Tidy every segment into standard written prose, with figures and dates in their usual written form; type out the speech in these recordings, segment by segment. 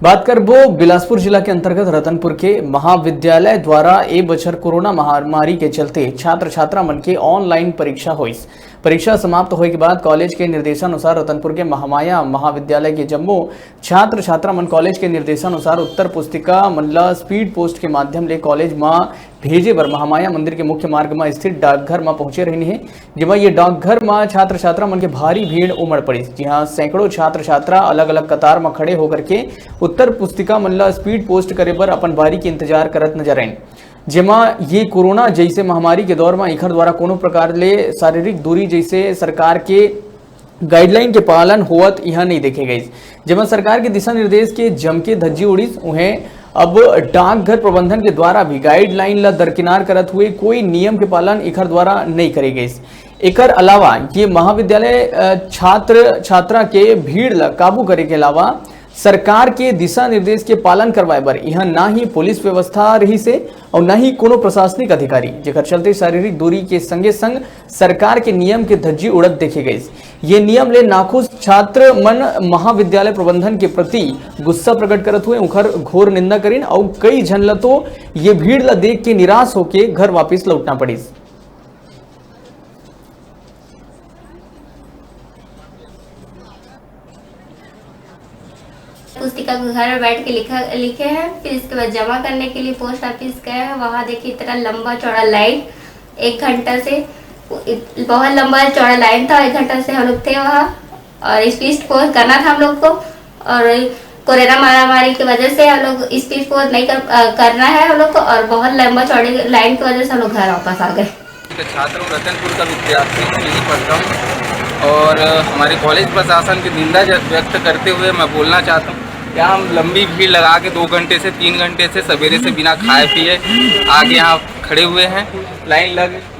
बात करबो बिलासपुर जिला के अंतर्गत रतनपुर के महाविद्यालय द्वारा ए बछर कोरोना महामारी के चलते छात्र छात्रा मन के ऑनलाइन परीक्षा हुई। परीक्षा समाप्त होने के बाद कॉलेज के निर्देशानुसार रतनपुर के महामाया महाविद्यालय के जम्मो छात्र छात्रा मन कॉलेज के निर्देशानुसार उत्तर पुस्तिका मनला स्पीड पोस्ट के माध्यम ले कॉलेज में भेजे बर महामाया मंदिर के मुख्य मार्ग में स्थित डाकघर में पहुंचे रही है, जिमा ये डाकघर में छात्र छात्रा मन के भारी भीड़ उमड़ पड़ी। जी हाँ, सैकड़ों छात्र छात्रा अलग अलग कतार में खड़े होकर के उत्तर पुस्तिका मनला स्पीड पोस्ट करे बर अपन बारी के इंतजार करत नजर आए। जेमा ये कोरोना जैसे महामारी के दौर में इखर द्वारा कोनो प्रकार ले शारीरिक दूरी जैसे सरकार के गाइडलाइन के पालन होवत यह नहीं देखे गई। जेमा सरकार के दिशा निर्देश के जम के धज्जी उड़ीस उन्हें अब डाकघर प्रबंधन के द्वारा भी गाइडलाइन ला दरकिनार करत हुए कोई नियम के पालन इखर द्वारा नहीं करे गई। एकर अलावा ये महाविद्यालय छात्र छात्रा के भीड़ ला काबू करे के अलावा सरकार के दिशा निर्देश के पालन करवाए बर यहाँ ना ही पुलिस व्यवस्था रही से और न ही कोनो प्रशासनिक अधिकारी, जेकर चलते शारीरिक दूरी के संगे संग सरकार के नियम के धज्जी उड़त देखे गए। ये नियम ले नाखुश छात्र मन महाविद्यालय प्रबंधन के प्रति गुस्सा प्रकट करत हुए उखर घोर निंदा करीन और कई झन ला तो ये भीड़ ला देख के निराश होके घर वापिस लौटना पड़ी। पुस्तिका को घर में बैठ के लिखे हैं, फिर इसके बाद जमा करने के लिए पोस्ट ऑफिस गए हैं। वहाँ देखिए इतना लंबा चौड़ा लाइन, 1 घंटा से बहुत लंबा चौड़ा लाइन था। 1 घंटा से हम लोग थे वहाँ और स्पीड पोस्ट करना था हम लोग को, और कोरोना महामारी की वजह से हम लोग स्पीड पोस्ट नहीं करना है हम लोग को, और बहुत लंबा चौड़ी लाइन की वजह से हम लोग घर वापस आ गए। छात्र रतनपुर का विद्यार्थी हूँ, यही पढ़ता हूँ और हमारे कॉलेज प्रशासन की निंदा व्यक्त करते हुए मैं बोलना चाहता हूँ क्या हम लंबी भीड़ लगा के 2 घंटे से 3 घंटे से सवेरे से बिना खाए पिए आगे यहाँ खड़े हुए हैं, लाइन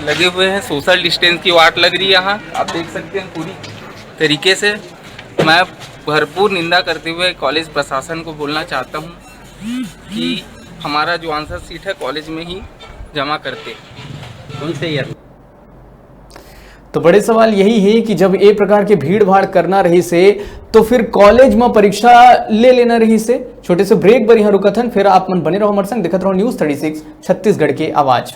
लगे हुए हैं, सोशल डिस्टेंस की वाट लग रही है। यहाँ आप देख सकते हैं पूरी तरीके से। मैं भरपूर निंदा करते हुए कॉलेज प्रशासन को बोलना चाहता हूँ कि हमारा जो आंसर सीट है कॉलेज में ही जमा करते उनसे यार। तो बड़े सवाल यही है कि जब एक प्रकार के भीड़ भाड़ करना रही से तो फिर कॉलेज में परीक्षा ले लेना रही से। छोटे से ब्रेक पर यहाँ रुकथन, फिर आप मन बने रहो हमारे संग, देखते रहो न्यूज़ 36 छत्तीसगढ़ के आवाज।